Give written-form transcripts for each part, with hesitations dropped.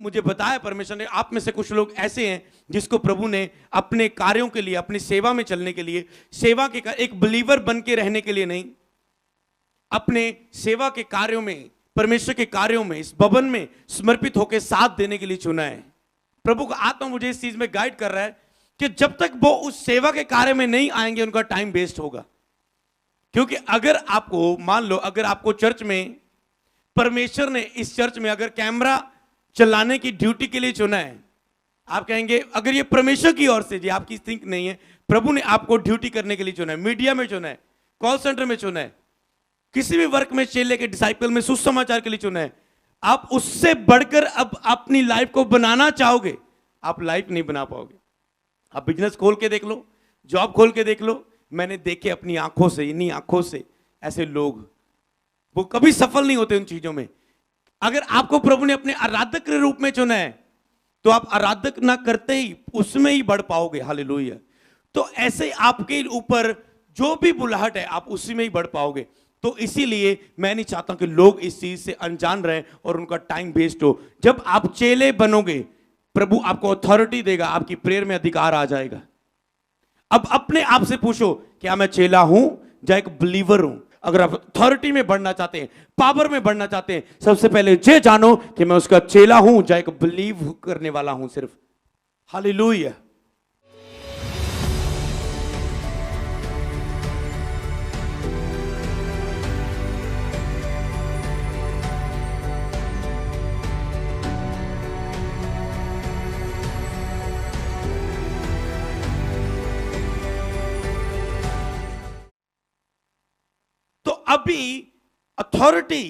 मुझे बताया परमेश्वर ने, आप में से कुछ लोग ऐसे हैं जिसको प्रभु ने अपने कार्यों के लिए, अपनी सेवा में चलने के लिए, सेवा के एक बिलीवर बन के रहने के लिए नहीं, अपने सेवा के कार्यों में, परमेश्वर के कार्यों में, इस भवन में समर्पित होकर साथ देने के लिए चुना है। प्रभु का आत्मा मुझे इस चीज में गाइड कर रहा है कि जब तक वो उस सेवा के कार्य में नहीं आएंगे उनका टाइम वेस्ट होगा। क्योंकि अगर आपको, मान लो अगर आपको चर्च में, परमेश्वर ने इस चर्च में अगर कैमरा चलाने की ड्यूटी के लिए चुना है, आप कहेंगे अगर ये परमेश्वर की ओर से, जी आपकी थिंक नहीं है, प्रभु ने आपको ड्यूटी करने के लिए चुना है, मीडिया में चुना है, कॉल सेंटर में चुना है, किसी भी वर्क में, चेले के डिसाइपल में, सुसमाचार के लिए चुना है, आप उससे बढ़कर अब अपनी लाइफ को बनाना चाहोगे, आप लाइफ नहीं बना पाओगे। आप बिजनेस खोल के देख लो, जॉब खोल के देख लो, मैंने देखे अपनी आंखों से, इन्हीं आंखों से, ऐसे लोग वो कभी सफल नहीं होते उन चीजों में। अगर आपको प्रभु ने अपने आराधक के रूप में चुना है तो आप आराधक ना करते ही उसमें ही बढ़ पाओगे। हालेलुया। तो ऐसे आपके ऊपर जो भी बुलाहट है आप उसी में ही बढ़ पाओगे। तो इसीलिए मैं नहीं चाहता कि लोग इस चीज से अनजान रहें और उनका टाइम वेस्ट हो। जब आप चेले बनोगे, प्रभु आपको अथॉरिटी देगा, आपकी प्रेयर में अधिकार आ जाएगा। अब अपने आप से पूछो, क्या मैं चेला हूं या एक बिलीवर हूं? अगर आप अथॉरिटी में बढ़ना चाहते हैं, पावर में बढ़ना चाहते हैं, सबसे पहले ये जानो कि मैं उसका चेला हूं या एक बिलीव करने वाला हूं सिर्फ। हालेलुया। अभी अथॉरिटी,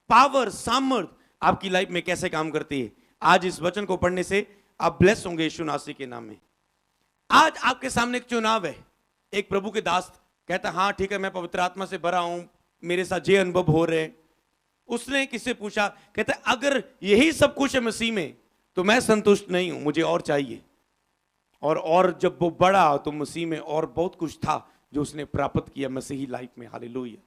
पावर, सामर्थ आपकी लाइफ में कैसे काम करती है, आज इस वचन को पढ़ने से आप ब्लेस होंगे यीशु नासी के नाम में। आज आपके सामने एक चुनाव है। एक प्रभु के दास कहता, हाँ ठीक है, मैं पवित्र आत्मा से भरा हूं, मेरे साथ ये अनुभव हो रहे हैं। उसने किससे पूछा, कहता अगर यही सब कुछ है मसीह में तो मैं संतुष्ट नहीं हूं, मुझे और चाहिए। और जब वो बढ़ा तो मसीह में और बहुत कुछ था जो उसने प्राप्त किया मसीही लाइफ में। हालेलुया।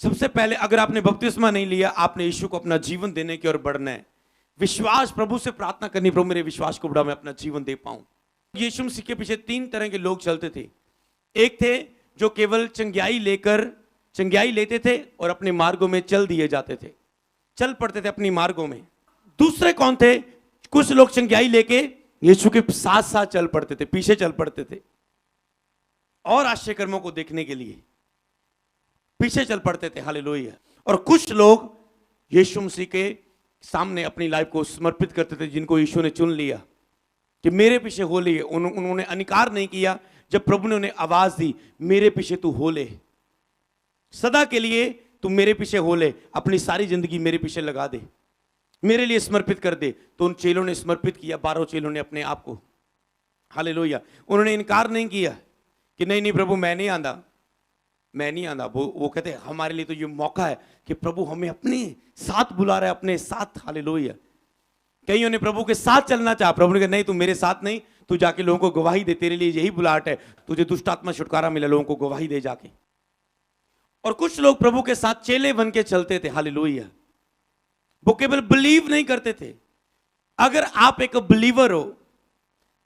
सबसे पहले अगर आपने बपतिस्मा नहीं लिया, आपने यीशु को अपना जीवन देने की ओर बढ़ना है। विश्वास, प्रभु से प्रार्थना करनी, प्रभु मेरे विश्वास को बढ़ा, मैं अपना जीवन दे पाऊं। यीशु मसीह के पीछे तीन तरह के लोग चलते थे। एक थे जो केवल चंगियाई लेते थे और अपने मार्गों में चल दिए जाते थे, चल पड़ते थे अपनी मार्गों में। दूसरे कौन थे? कुछ लोग चंगियाई लेके यीशु के साथ साथ चल पड़ते थे, पीछे चल पड़ते थे और आश्चर्य कर्मों को देखने के लिए पीछे चल पड़ते थे। हालेलुया। और कुछ लोग यीशु मसीह के सामने अपनी लाइफ को समर्पित करते थे, जिनको यीशु ने चुन लिया कि मेरे पीछे हो ले। उन्होंने अनिकार नहीं किया जब प्रभु ने उन्हें आवाज दी, मेरे पीछे तू हो ले, सदा के लिए तू मेरे पीछे हो ले, अपनी सारी जिंदगी मेरे पीछे लगा दे, मेरे लिए समर्पित कर दे। तो उन चेलों ने समर्पित किया, 12 चेलों ने अपने आप को। हालेलुया। उन्होंने इनकार नहीं किया कि नहीं नहीं प्रभु मैं नहीं आंदा, मैं नहीं आंदा। वो कहते हमारे लिए तो ये मौका है कि प्रभु हमें अपने साथ बुला रहा है, अपने साथ। हालेलुया। कईयों ने प्रभु के साथ चलना चाहा, प्रभु ने कहा नहीं तू मेरे साथ नहीं, तू जाके लोगों को गवाही दे, तेरे लिए यही बुलाहट है, तुझे दुष्ट आत्मा छुटकारा मिला, लोगों को गवाही दे जाके। और कुछ लोग प्रभु के साथ चेले बन के चलते थे। हालेलुया। वो केवल बिलीव नहीं करते थे। अगर आप एक बिलीवर हो,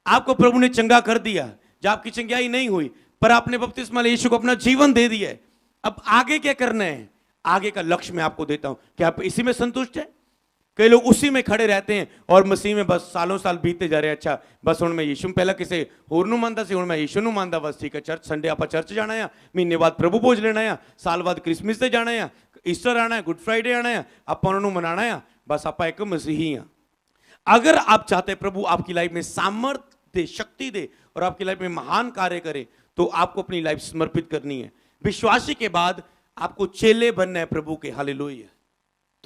आपको प्रभु ने चंगा कर दिया, जब आपकी चंगाई नहीं हुई पर आपने बपतिस्मा ले यीशु को अपना जीवन दे दिया है, अब आगे क्या करना है, आगे का लक्ष्य मैं आपको देता हूं। क्या आप इसी में संतुष्ट हैं? कई लोग उसी में खड़े रहते हैं और मसीह में बस सालों साल बीतते जा रहे हैं। अच्छा बस हुण मैं यीशु पहला किसी होर नूं मानदा सी, हुण मैं यीशु नूं मानदा, बस ठीक है। चर्च संडे आप चर्च जाना है, महीने बाद प्रभु भोज लेना है, साल बाद क्रिसमस से जाना है, ईस्टर आना है, गुड फ्राइडे आना है, आप उन्होंने मनाना है, बस आप एक मसीही हैं। अगर आप चाहते हैं प्रभु आपकी लाइफ में सामर्थ्य दे, शक्ति दे और आपकी लाइफ में महान कार्य करे, तो आपको अपनी लाइफ समर्पित करनी है। विश्वासी के बाद आपको चेले बनना है प्रभु के। हालेलुया।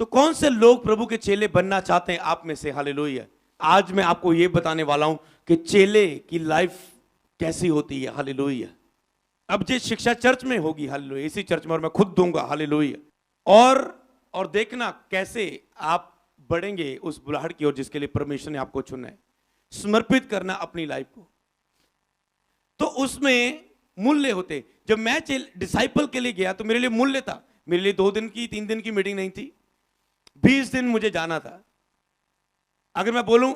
तो कौन से लोग प्रभु के चेले बनना चाहते हैं आप में से? हालेलुया। आज मैं आपको यह बताने वाला हूं कि चेले की लाइफ कैसी होती है। हालेलुया। अब ये शिक्षा चर्च में होगी। हालेलुया। इसी चर्च में, और मैं खुद दूंगा। हालेलुया। और देखना कैसे आप बढ़ेंगे उस बुलाहट की ओर जिसके लिए परमेश्वर ने आपको चुना है। समर्पित करना अपनी लाइफ को, तो उसमें मूल्य होते। जब मैं डिसाइपल के लिए गया तो मेरे लिए मूल्य था। मेरे लिए 2 दिन की 3 दिन की मीटिंग नहीं थी, 20 दिन मुझे जाना था। अगर मैं बोलूं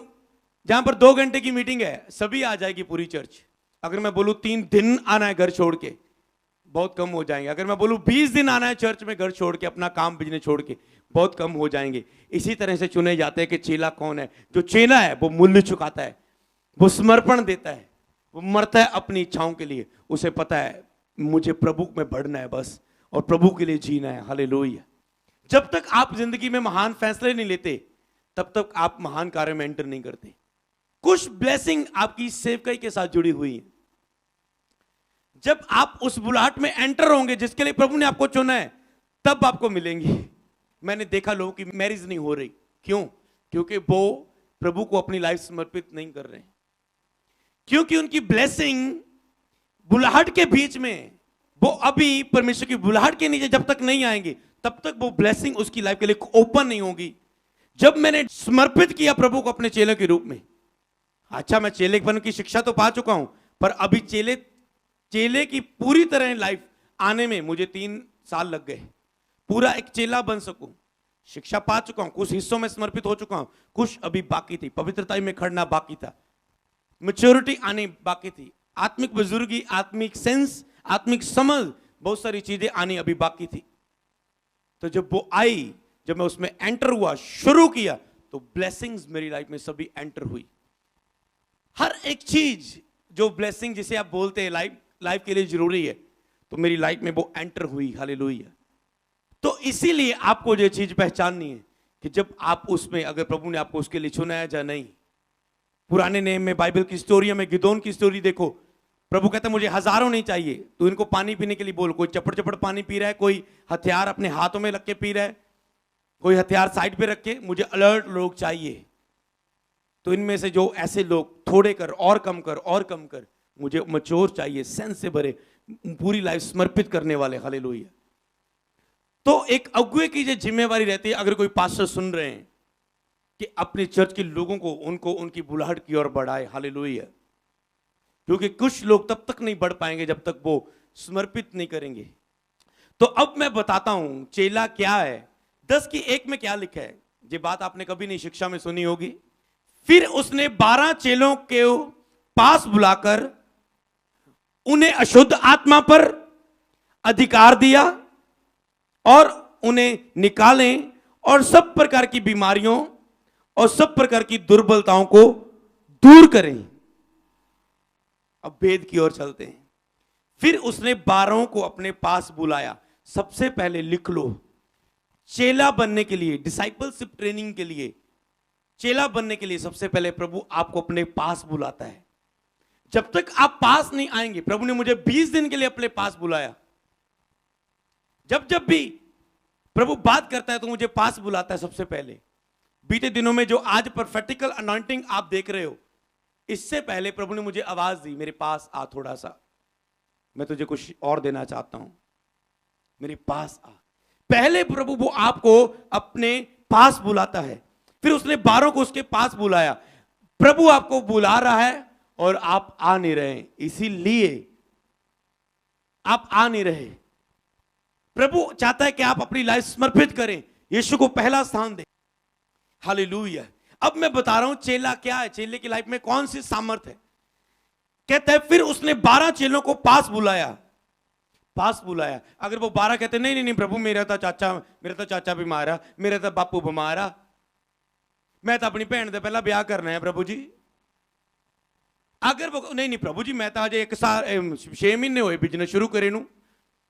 जहां पर 2 घंटे की मीटिंग है सभी आ जाएगी पूरी चर्च। अगर मैं बोलूं 3 दिन आना है घर छोड़ के, बहुत कम हो जाएंगे। अगर मैं बोलूं 20 दिन आना है चर्च में घर छोड़ के, अपना काम बिजनेस छोड़ के, बहुत कम हो जाएंगे। इसी तरह से चुने जाते हैं कि चेला कौन है। जो चेला है वो मूल्य चुकाता है, वो समर्पण देता है, वो मरता है अपनी इच्छाओं के लिए। उसे पता है मुझे प्रभु में बढ़ना है बस, और प्रभु के लिए जीना है। हालेलुया। जब तक आप जिंदगी में महान फैसले नहीं लेते तब तक आप महान कार्य में एंटर नहीं करते। कुछ ब्लेसिंग आपकी सेवकाई के साथ जुड़ी हुई है। जब आप उस बुलाहट में एंटर होंगे जिसके लिए प्रभु ने आपको चुना है, तब आपको मिलेंगी। मैंने देखा लोगों की मैरिज नहीं हो रही, क्यों? क्योंकि वो प्रभु को अपनी लाइफ समर्पित नहीं कर रहे, क्योंकि उनकी ब्लेसिंग बुलाहट के बीच में, वो अभी परमेश्वर की बुलाहट के नीचे जब तक नहीं आएंगे तब तक वो ब्लेसिंग उसकी लाइफ के लिए ओपन नहीं होगी। जब मैंने समर्पित किया प्रभु को अपने चेले के रूप में, अच्छा मैं चेलेपन की शिक्षा तो पा चुका हूं, पर अभी चेले की पूरी तरह लाइफ आने में मुझे 3 साल लग गए। पूरा एक चेला बन सकूं, शिक्षा पा चुका हूं, कुछ हिस्सों में समर्पित हो चुका हूं, कुछ अभी बाकी थी। पवित्रता में खड़ना बाकी था, मैच्योरिटी आनी बाकी थी, आत्मिक बुजुर्गी, आत्मिक सेंस, आत्मिक समझ, बहुत सारी चीजें आनी अभी बाकी थी। तो जब वो आई, जब मैं उसमें एंटर हुआ, शुरू किया, तो ब्लेसिंग्स मेरी लाइफ में सभी एंटर हुई। हर एक चीज जो ब्लेसिंग जिसे आप बोलते हैं लाइफ के लिए जरूरी है, तो मेरी लाइफ में वो एंटर हुई। हालेलुया। तो इसीलिए आपको ये चीज पहचाननी है कि जब आप उसमें, अगर प्रभु ने आपको उसके लिए चुना है या नहीं। पुराने नेम में बाइबल की स्टोरी में गिदोन की स्टोरी देखो, प्रभु कहता है मुझे हजारों नहीं चाहिए, तो इनको पानी पीने के लिए बोल। कोई चपड़ चपड़ पानी पी रहा है, कोई हथियार अपने हाथों में रख के पी रहा है, कोई हथियार साइड पे रख के, मुझे अलर्ट लोग चाहिए। तो इनमें से जो ऐसे लोग थोड़े कर और कम कर और कम कर, मुझे मैच्योर चाहिए, सेंस से भरे, पूरी लाइफ समर्पित करने वाले। हालेलुया। तो एक अगुवे की जो जिम्मेवारी रहती है, अगर कोई पास्टर सुन रहे हैं, कि अपने चर्च के लोगों को, उनको उनकी बुलाहट की ओर बढ़ाए। हालेलुया। क्योंकि कुछ लोग तब तक नहीं बढ़ पाएंगे जब तक वो समर्पित नहीं करेंगे। तो अब मैं बताता हूं चेला क्या है। 10:1 में क्या लिखा है, ये बात आपने कभी नहीं शिक्षा में सुनी होगी। फिर उसने 12 चेलों के पास बुलाकर उन्हें अशुद्ध आत्मा पर अधिकार दिया और उन्हें निकालें और सब प्रकार की बीमारियों और सब प्रकार की दुर्बलताओं को दूर करें। अब भेद की ओर चलते हैं। फिर उसने 12 को अपने पास बुलाया। सबसे पहले लिख लो, चेला बनने के लिए, डिसाइपलशिप ट्रेनिंग के लिए, चेला बनने के लिए सबसे पहले प्रभु आपको अपने पास बुलाता है। जब तक आप पास नहीं आएंगे, प्रभु ने मुझे 20 दिन के लिए अपने पास बुलाया। जब भी प्रभु बात करता है तो मुझे पास बुलाता है सबसे पहले। बीते दिनों में जो आज प्रोफेटिकल अनॉइंटिंग आप देख रहे हो, इससे पहले प्रभु ने मुझे आवाज दी, मेरे पास आ, थोड़ा सा मैं तुझे कुछ और देना चाहता हूं, मेरे पास आ। पहले प्रभु वो आपको अपने पास बुलाता है। फिर उसने 12 को उसके पास बुलाया। प्रभु आपको बुला रहा है और आप आ नहीं रहे, इसीलिए आप आ नहीं रहे। प्रभु चाहता है कि आप अपनी लाइफ समर्पित करें, यीशु को पहला स्थान दें। हालेलुया। अब मैं बता रहा हूं चेला क्या है, चेले की लाइफ में कौन सी सामर्थ्य है। कहता है फिर उसने 12 चेलों को पास बुलाया। पास बुलाया। अगर वो 12 कहते नहीं नहीं नहीं प्रभु, मेरा तो चाचा बीमार है, मेरा तो बापू बीमार है, मैं तो अपनी भैन से पहला ब्याह करना है प्रभु जी। अगर वो नहीं नहीं प्रभु जी, मैं तो अजे 6 महीने हुए बिजनेस शुरू करे नू,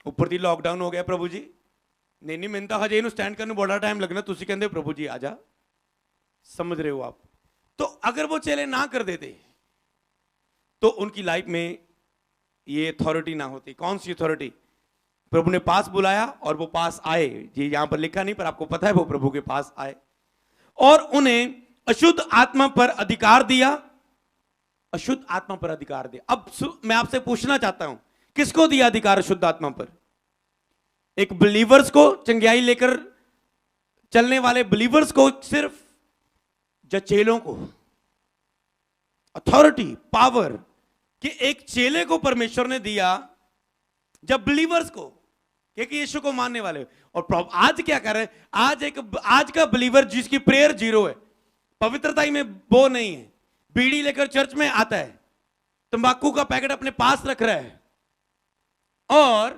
ऊपर दी लॉकडाउन हो गया प्रभु जी। नहीं नहीं, मैंने तो हजे इनू स्टैंड करने बड़ा टाइम लगना, तुसी कहंदे प्रभु जी आजा। समझ रहे हो आप? तो अगर वो चेले ना कर देते तो उनकी लाइफ में ये अथॉरिटी ना होती। कौन सी अथॉरिटी? प्रभु ने पास बुलाया और वो पास आए। ये यहां पर लिखा नहीं, पर आपको पता है वो प्रभु के पास आए और उन्हें अशुद्ध आत्मा पर अधिकार दिया। अशुद्ध आत्मा पर अधिकार दिया। अब मैं आपसे पूछना चाहता हूं, किसको दिया अधिकार अशुद्ध आत्मा पर? एक बिलीवर्स को, चंगियाई लेकर चलने वाले बिलीवर्स को सिर्फ, या चेलों को? अथॉरिटी, पावर कि एक चेले को परमेश्वर ने दिया, जब बिलीवर्स को, क्योंकि यीशु को मानने वाले। और आज क्या कर रहे हैं, आज का बिलीवर जिसकी प्रेयर 0 है, पवित्रता ही में वो नहीं है। बीड़ी लेकर चर्च में आता है, तंबाकू का पैकेट अपने पास रख रहा है और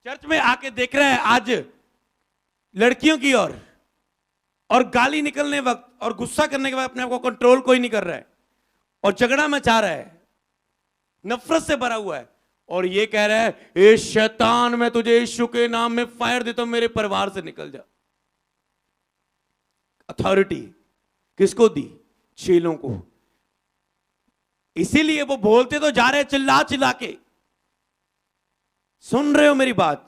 चर्च में आके देख रहा है आज लड़कियों की ओर, और गाली निकलने वक्त और गुस्सा करने के बाद अपने आप को कंट्रोल कोई नहीं कर रहा है और झगड़ा मचा रहा है, नफरत से भरा हुआ है और ये कह रहा है ए शैतान, मैं तुझे यीशु के नाम में फायर देता हूं, मेरे परिवार से निकल जा। अथॉरिटी किसको दी? चेलों को। इसीलिए वो बोलते तो जा रहे हैं चिल्ला चिल्ला के। सुन रहे हो मेरी बात?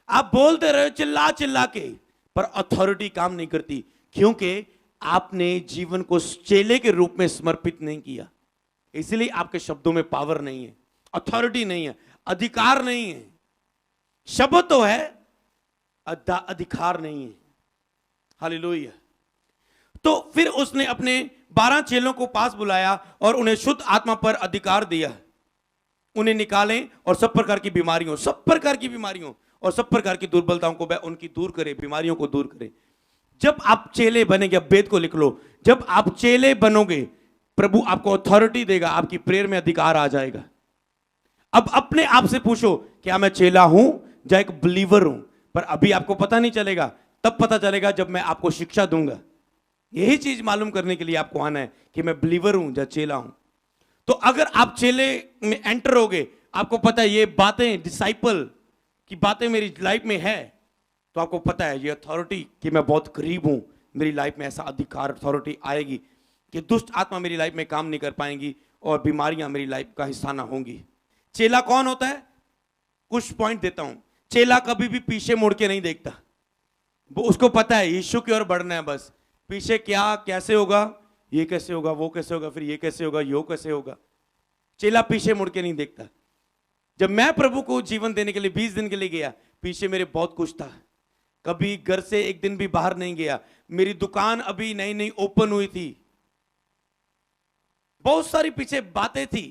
आप बोलते रहे चिल्ला चिल्ला के, पर अथॉरिटी काम नहीं करती, क्योंकि आपने जीवन को चेले के रूप में समर्पित नहीं किया। इसलिए आपके शब्दों में पावर नहीं है, अथॉरिटी नहीं है, अधिकार नहीं है। शब्द तो है, अधिकार नहीं है। हालेलुया। तो फिर उसने अपने 12 चेलों को पास बुलाया और उन्हें शुद्ध आत्मा पर अधिकार दिया, उन्हें निकालें और सब प्रकार की बीमारियों और सब प्रकार की दुर्बलताओं को वह उनकी दूर करे, बीमारियों को दूर करे। जब आप चेले बनेंगे, अब वेद को लिख लो, जब आप चेले बनोगे प्रभु आपको अथॉरिटी देगा, आपकी प्रेयर में अधिकार आ जाएगा। अब अपने आप से पूछो, क्या मैं चेला हूं या एक बिलीवर हूं? पर अभी आपको पता नहीं चलेगा, तब पता चलेगा जब मैं आपको शिक्षा दूंगा। यही चीज मालूम करने के लिए आपको आना है कि मैं बिलीवर हूं या चेला हूं। तो अगर आप चेले में एंटर होगे, आपको पता है ये बातें, डिसाइपल की बातें मेरी लाइफ में है, तो आपको पता है ये अथॉरिटी कि मैं बहुत करीब हूं, मेरी लाइफ में ऐसा अधिकार, अथॉरिटी आएगी कि दुष्ट आत्मा मेरी लाइफ में काम नहीं कर पाएंगी और बीमारियां मेरी लाइफ का हिस्सा ना होंगी। चेला कौन होता है? कुछ पॉइंट देता हूं। चेला कभी भी पीछे मुड़ के नहीं देखता, वो उसको पता है यीशु की ओर बढ़ना है बस। पीछे क्या कैसे होगा, ये कैसे होगा, वो कैसे होगा, फिर ये कैसे होगा, यो कैसे होगा। चेला पीछे मुड़ के नहीं देखता। जब मैं प्रभु को जीवन देने के लिए 20 दिन के लिए गया, पीछे मेरे बहुत कुछ था, कभी घर से एक दिन भी बाहर नहीं गया, मेरी दुकान अभी नई नई ओपन हुई थी, बहुत सारी पीछे बातें थी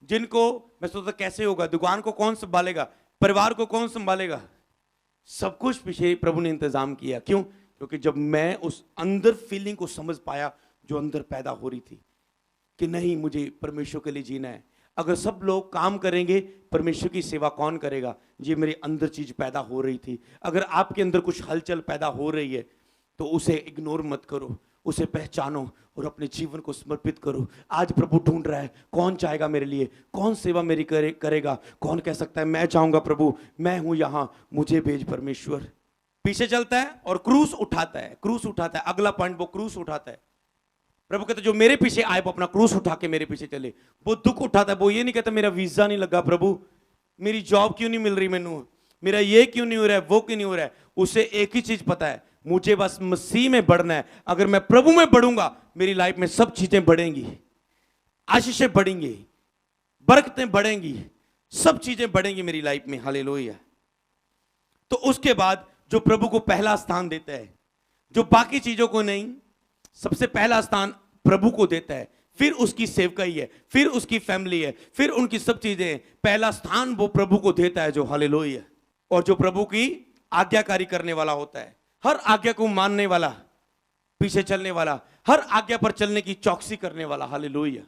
जिनको मैं सोचता कैसे होगा, दुकान को कौन संभालेगा, परिवार को कौन संभालेगा। सब कुछ पीछे प्रभु ने इंतजाम किया। क्यों? क्योंकि जब मैं उस अंदर फीलिंग को समझ पाया जो अंदर पैदा हो रही थी कि नहीं, मुझे परमेश्वर के लिए जीना है। अगर सब लोग काम करेंगे, परमेश्वर की सेवा कौन करेगा? ये मेरे अंदर चीज पैदा हो रही थी। अगर आपके अंदर कुछ हलचल पैदा हो रही है तो उसे इग्नोर मत करो, उसे पहचानो और अपने जीवन को समर्पित करो। आज प्रभु ढूंढ रहा है, कौन चाहेगा मेरे लिए, कौन सेवा मेरी करेगा, कौन कह सकता है मैं चाहूंगा प्रभु, मैं हूं यहां, मुझे भेज परमेश्वर। पीछे चलता है और क्रूस उठाता है, क्रूस उठाता है। अगला पॉइंट वो क्रूस उठाता है। प्रभु कहते जो मेरे पीछे आए वो अपना क्रूस उठा के मेरे पीछे चले। वो दुख उठाता है, वो ये नहीं कहता मेरा वीजा नहीं लगा प्रभु, मेरी जॉब क्यों नहीं मिल रही, मैनू मेरा ये क्यों नहीं हो रहा है, वो क्यों नहीं हो रहा है। उसे एक ही चीज पता है, मुझे बस मसीह में बढ़ना है। अगर मैं प्रभु में बढ़ूंगा, मेरी लाइफ में सब चीजें बढ़ेंगी, आशीषें बढ़ेंगी, बरकतें बढ़ेंगी, सब चीजें बढ़ेंगी मेरी लाइफ में। हालेलुया। तो उसके बाद जो प्रभु को पहला स्थान देता है, जो बाकी चीजों को नहीं, सबसे पहला स्थान प्रभु को देता है, फिर उसकी सेवकाई है, फिर उसकी फैमिली है, फिर उनकी सब चीजें, पहला स्थान वो प्रभु को देता है जो हालेलुया। और जो प्रभु की आज्ञाकारी करने वाला होता है, हर आज्ञा को मानने वाला, पीछे चलने वाला, हर आज्ञा पर चलने की चौकसी करने वाला। हालेलुया।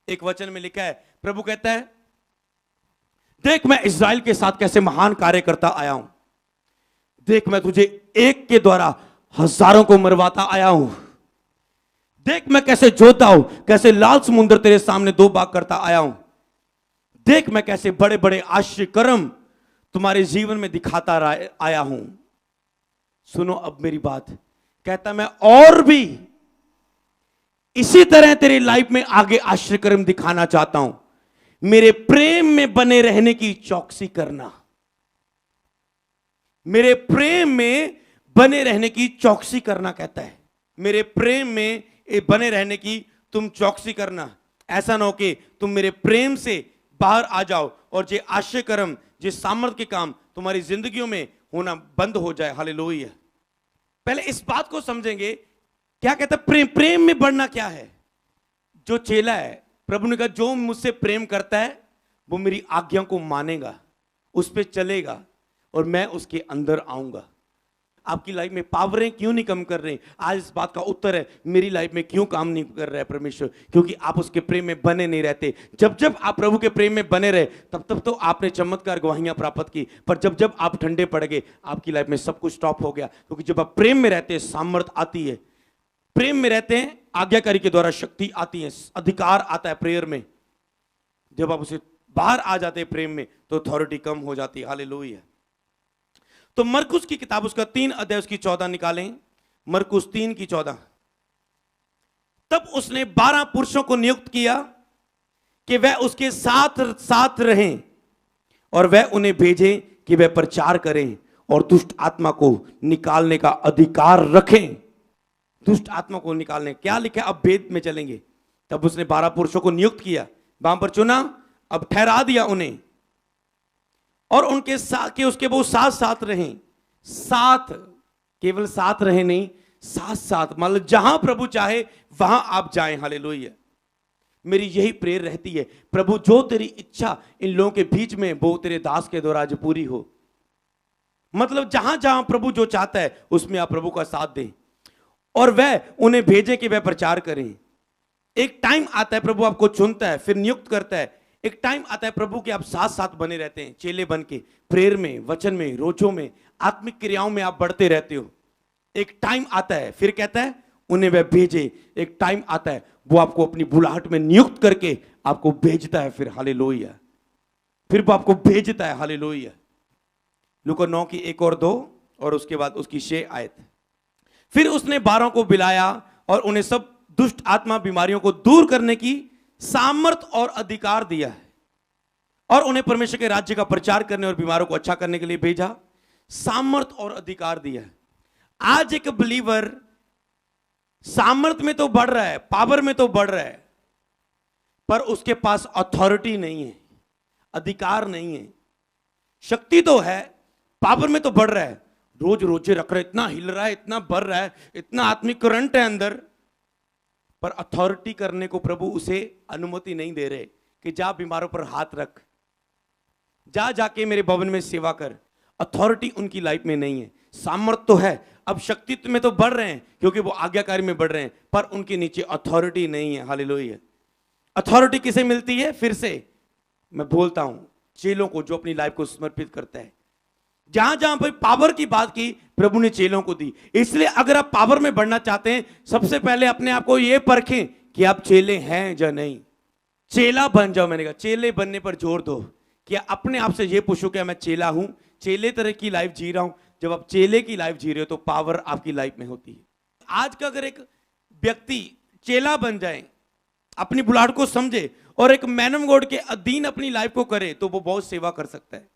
एक वचन में लिखा है, प्रभु कहता है देख मैं इस्राएल के साथ कैसे महान कार्य करता आया हूं, देख मैं तुझे एक के द्वारा हजारों को मरवाता आया हूं, देख मैं कैसे जोता हूं, कैसे लाल समुद्र तेरे सामने दो भाग करता आया हूं, देख मैं कैसे बड़े बड़े आश्चर्य कर्म तुम्हारे जीवन में दिखाता आया हूं। सुनो अब मेरी बात, कहता मैं और भी इसी तरह तेरी लाइफ में आगे आश्चर्य कर्म दिखाना चाहता हूं। मेरे प्रेम में बने रहने की चौकसी करना, मेरे प्रेम में बने रहने की चौकसी करना कहता है। मेरे प्रेम में बने रहने की तुम चौकसी करना। ऐसा ना हो कि तुम मेरे प्रेम से बाहर आ जाओ और जे आश्चर्य कर्म, जे सामर्थ के काम तुम्हारी जिंदगियों में होना बंद हो जाए। हालेलुया। पहले इस बात को समझेंगे, क्या कहता है प्रेम, प्रेम में बढ़ना क्या है। जो चेला है, प्रभु ने कहा जो मुझसे प्रेम करता है वो मेरी आज्ञा को मानेगा, उस पर चलेगा और मैं उसके अंदर आऊंगा। आपकी लाइफ में पावरें क्यों नहीं कम कर रहे? आज इस बात का उत्तर है, मेरी लाइफ में क्यों काम नहीं कर रहा है परमेश्वर? क्योंकि आप उसके प्रेम में बने नहीं रहते। जब जब आप प्रभु के प्रेम में बने रहे, तब तब तो आपने चमत्कार गवाहियां प्राप्त की, पर जब जब आप ठंडे पड़ गए, आपकी लाइफ में सब कुछ स्टॉप हो गया। क्योंकि जब आप प्रेम में रहते हैं, सामर्थ आती है। प्रेम में रहते हैं, आज्ञाकारी के द्वारा शक्ति आती है, अधिकार आता है प्रेयर में। जब आप उसे बाहर आ जाते हैं प्रेम में, तो अथॉरिटी कम हो जाती है। हालेलुया। तो मरकुस की किताब, उसका 3 अध्याय उसकी 14 निकालें। मरकुस 3 की 14। तब उसने 12 पुरुषों को नियुक्त किया कि वह उसके साथ साथ रहें, और वह उन्हें भेजे कि वह प्रचार करें और दुष्ट आत्मा को निकालने का अधिकार रखें। दुष्ट आत्मा को निकालने, क्या लिखा है? अब भेद में चलेंगे। तब उसने 12 पुरुषों को नियुक्त किया, वहां पर चुना, अब ठहरा दिया उन्हें, और उनके साथ के उसके वो साथ साथ रहें। साथ, केवल साथ रहे नहीं, साथ साथ, मतलब जहां प्रभु चाहे वहां आप जाएं। हालेलुया। मेरी यही प्रेयर रहती है, प्रभु जो तेरी इच्छा इन लोगों के बीच में, वो तेरे दास के द्वारा आज पूरी हो। मतलब जहां जहां प्रभु जो चाहता है, उसमें आप प्रभु का साथ दें, और वह उन्हें भेजे कि वह प्रचार करें। एक टाइम आता है प्रभु आपको चुनता है, फिर नियुक्त करता है। एक टाइम आता है प्रभु के आप साथ साथ बने रहते हैं, चेले बन के, प्रेयर में, वचन में, रोजों में, आत्मिक क्रियाओं में आप बढ़ते रहते हो। एक टाइम आता है, फिर कहता है उन्हें वह भेजे। एक टाइम आता है, वो आपको अपनी बुलाहट में नियुक्त करके आपको भेजता है। फिर हालेलुया, फिर वो आपको भेजता है। हालेलुया। लूका 9 की 1 और 2, और उसके बाद उसकी 6 आयत। फिर उसने 12 को बुलाया और उन्हें सब दुष्ट आत्मा बीमारियों को दूर करने की सामर्थ और अधिकार दिया है, और उन्हें परमेश्वर के राज्य का प्रचार करने और बीमारों को अच्छा करने के लिए भेजा। सामर्थ और अधिकार दिया है। आज एक बिलीवर सामर्थ में तो बढ़ रहा है, पावर में तो बढ़ रहा है, पर उसके पास अथॉरिटी नहीं है, अधिकार नहीं है। शक्ति तो है, पावर में तो बढ़ रहा है, रोज रोजे रख रहा है, इतना हिल रहा है, इतना बढ़ रहा है, इतना आत्मिक करंट है अंदर, पर अथॉरिटी करने को प्रभु उसे अनुमति नहीं दे रहे कि जा बीमारों पर हाथ रख, जा जाके मेरे भवन में सेवा कर। अथॉरिटी उनकी लाइफ में नहीं है। सामर्थ तो है, अब शक्तित्व में तो बढ़ रहे हैं क्योंकि वो आज्ञाकारी में बढ़ रहे हैं, पर उनके नीचे अथॉरिटी नहीं है। हालेलुया। अथॉरिटी किसे मिलती है? फिर से मैं बोलता हूं, चेलों को, जो अपनी लाइफ को समर्पित करता है। जहां जहां पर पावर की बात की, प्रभु ने चेलों को दी। इसलिए अगर आप पावर में बढ़ना चाहते हैं, सबसे पहले अपने आप को यह परखें कि आप चेले हैं या नहीं। चेला बन जाओ। मैंने कहा चेले बनने पर जोर दो। क्या अपने आप से यह पूछो क्या मैं चेला हूं, चेले तरह की लाइफ जी रहा हूं? जब आप चेले की लाइफ जी रहे हो तो पावर आपकी लाइफ में होती है। आज का अगर एक व्यक्ति चेला बन जाए, अपनी बुलाहट को समझे और एक मैन ऑफ गॉड के अधीन अपनी लाइफ को करे, तो वो बहुत सेवा कर सकता है।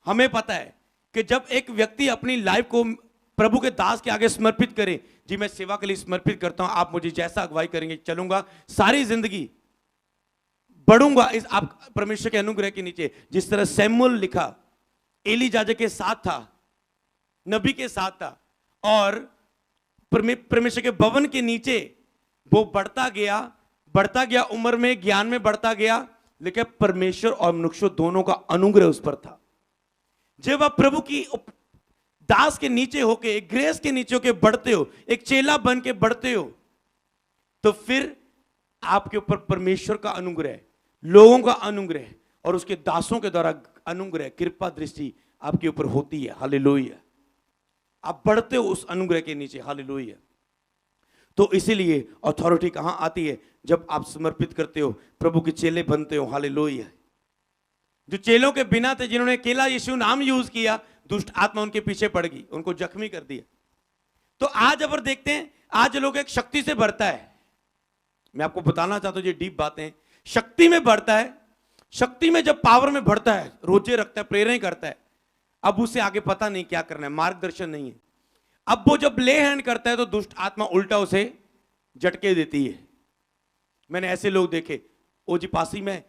हमें पता है कि जब एक व्यक्ति अपनी लाइफ को प्रभु के दास के आगे समर्पित करे, जी मैं सेवा के लिए समर्पित करता हूं, आप मुझे जैसा अगुवाई करेंगे चलूंगा, सारी जिंदगी बढ़ूंगा इस आप परमेश्वर के अनुग्रह के नीचे। जिस तरह सैमुअल लिखा, एली याजक के साथ था, नबी के साथ था, और परमेश्वर के भवन के नीचे वो बढ़ता गया उम्र में, ज्ञान में बढ़ता गया, लेकिन परमेश्वर और मनुष्य दोनों का अनुग्रह उस पर था। जब आप प्रभु की दास के नीचे होके, एक ग्रेस के नीचे होके बढ़ते हो, एक चेला बन के बढ़ते हो, तो फिर आपके ऊपर परमेश्वर का अनुग्रह, लोगों का अनुग्रह और उसके दासों के द्वारा अनुग्रह, कृपा दृष्टि आपके ऊपर होती है। हालेलुया। आप बढ़ते हो उस अनुग्रह के नीचे। हालेलुया। तो इसीलिए अथॉरिटी कहां आती है? जब आप समर्पित करते हो, प्रभु के चेले बनते हो। हालेलुया। जो चेलों के बिना थे, जिन्होंने अकेला यीशु नाम यूज किया, दुष्ट आत्मा उनके पीछे पड़ गई, उनको जख्मी कर दिया। तो आज अगर देखते हैं, आज लोग एक शक्ति से बढ़ता है। मैं आपको बताना चाहता हूं, ये डीप बातें, शक्ति में बढ़ता है। शक्ति में जब पावर में बढ़ता है, रोजे रखता है, प्रेरणा करता है, अब उसे आगे पता नहीं क्या करना है, मार्गदर्शन नहीं है। अब वो जब ले हैंड करता है तो दुष्ट आत्मा उल्टा उसे झटके देती है। मैंने ऐसे लोग देखे, ओ जी पासी में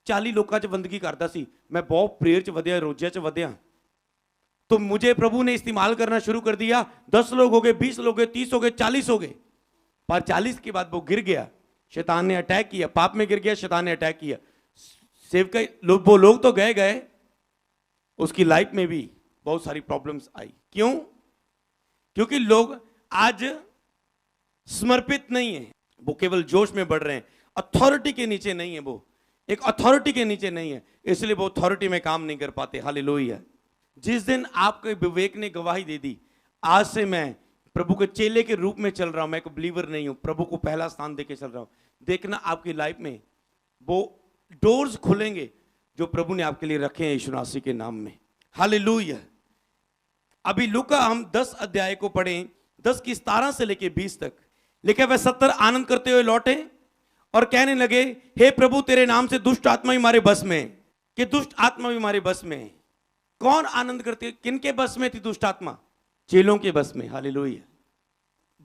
40 लोगों च बंदगी करता सी, मैं बहुत प्रेयर च वधिया, रोजे च वधिया, तो मुझे प्रभु ने इस्तेमाल करना शुरू कर दिया। 10 लोग हो गए, 20 लोग हो गए, 30 हो गए, 40 हो गए, पर 40 के बाद वो गिर गया, शैतान ने अटैक किया, पाप में गिर गया, शैतान ने अटैक किया। सेवक वो लोग तो गए, उसकी लाइफ में भी बहुत सारी प्रॉब्लम्स आई। क्यों? क्योंकि लोग आज समर्पित नहीं है, वो केवल जोश में बढ़ रहे हैं, अथॉरिटी के नीचे नहीं है, वो एक अथॉरिटी के नीचे नहीं है, इसलिए वो अथॉरिटी में काम नहीं कर पाते। हालेलुया। जिस दिन आपके विवेक ने गवाही दे दी, आज से मैं प्रभु के चेले के रूप में चल रहा हूं, मैं एक बिलीवर नहीं हूं, प्रभु को पहला स्थान देके चल रहा हूं, देखना आपकी लाइफ में वो डोर्स खुलेंगे जो प्रभु ने आपके लिए रखे हैं यीशु मसीह के नाम में। हालेलुया। अभी लूका हम 10 अध्याय को पढ़ें, 10 की 17 से लेके 20 तक। लिखा वह 70 आनंद करते हुए लौटे और कहने लगे, हे प्रभु तेरे नाम से दुष्ट आत्मा भी हमारे बस में, कि दुष्ट आत्मा भी हमारे बस में है। कौन आनंद करते? किनके बस में थी दुष्ट आत्मा? चेलों के बस में। हालेलुया।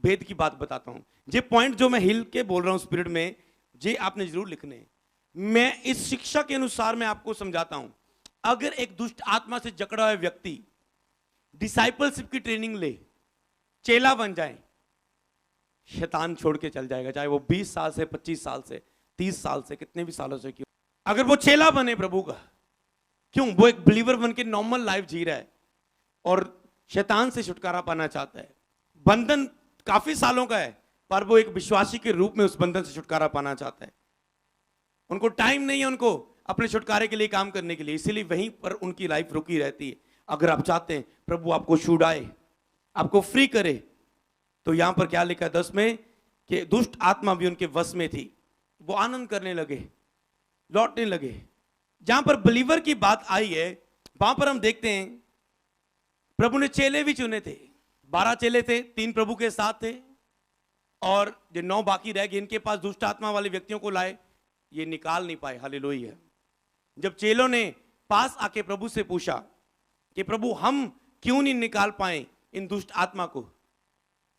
भेद की बात बताता हूं, ये पॉइंट जो मैं हिल के बोल रहा हूं स्पिरिट में, ये आपने जरूर लिखने हैं। मैं इस शिक्षा के अनुसार मैं आपको समझाता हूं। अगर एक दुष्ट आत्मा से जकड़ा हुआ व्यक्ति डिसाइपलशिप की ट्रेनिंग ले, चेला बन जाए, शैतान छोड़ के चल जाएगा, चाहे वो 20 साल से, 25 साल से, 30 साल से, कितने भी सालों से क्यों। अगर वो चेला बने प्रभु का, क्यों? वो एक बिलीवर बन के नॉर्मल लाइफ जी रहा है और शैतान से छुटकारा पाना चाहता है। बंधन काफी सालों का है, पर वो एक विश्वासी के रूप में उस बंधन से छुटकारा पाना चाहता है। उनको टाइम नहीं है उनको अपने छुटकारे के लिए काम करने के लिए, इसीलिए वहीं पर उनकी लाइफ रुकी रहती है। अगर आप चाहते हैं प्रभु आपको छुड़ाए, आपको फ्री करे, तो यहां पर क्या लिखा है 10 में, कि दुष्ट आत्मा भी उनके वश में थी, वो आनंद करने लगे, लौटने लगे। जहां पर बिलीवर की बात आई है, वहां पर हम देखते हैं प्रभु ने चेले भी चुने थे। 12 चेले थे, 3 प्रभु के साथ थे और जो 9 बाकी रह गए, इनके पास दुष्ट आत्मा वाले व्यक्तियों को लाए, ये निकाल नहीं पाए। हालेलुया। जब चेलों ने पास आके प्रभु से पूछा कि प्रभु हम क्यों नहीं निकाल पाए इन दुष्ट आत्मा को,